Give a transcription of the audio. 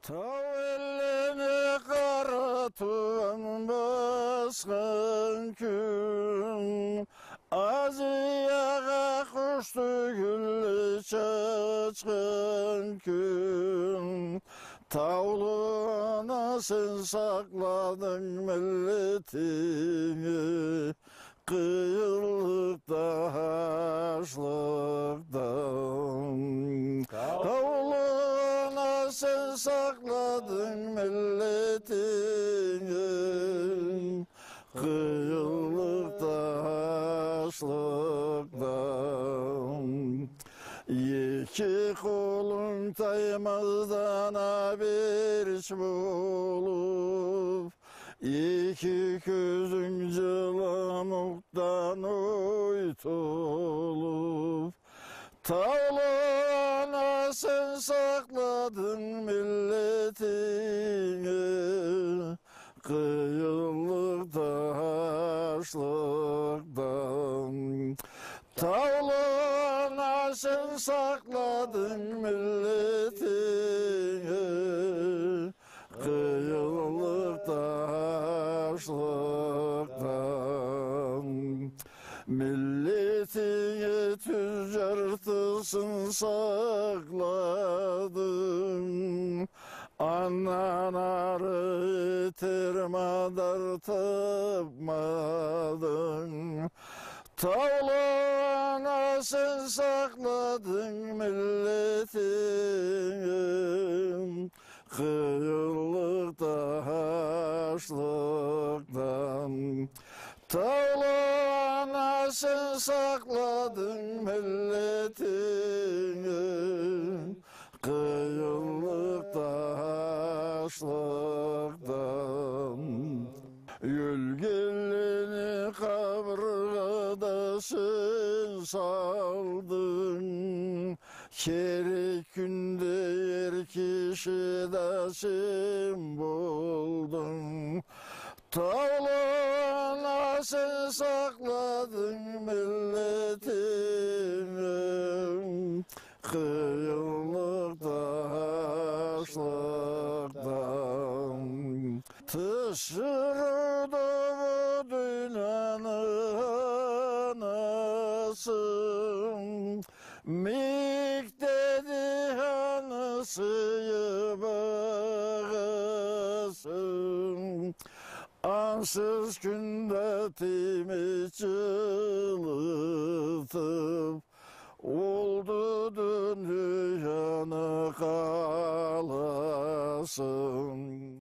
Tavelleni kara tuvan baskan gün, Aziyağa kuştu güllü çaçkan gün. Tavluna sen sakladın milletini, kıyılıkta haşlıktan. Tavluna sen sakladın milletini, kıyılıkta haşlıktan. İki kolun taymazdan haberç bulup, İki gözün cılamuktan uytulup, Tavlana sen sakladın milletini, kıyılıkta haşlıktan. Tavlana sen sakladın milletini, kıyılıkta haşlıktan. Milletini tüccartısın sakladın, anan arı termadar tapmadın. Tavlana sen sakladın milletini, kıyılıkta haşlıktan. Tavlana sen sakladın milletini, kıyılıkta haşlıktan. Yülgülünü kaburgada sen saldın, Kerik günde yer kişide sen buldun. Tavlana sen sakladın milletini, kıyılıkta haşlıktan. Taşırdı bu dünyanın anası, Mik dedi anasıyı bağasın. Ansız günde timi cılıtıp, oldu dünyanı kalasın.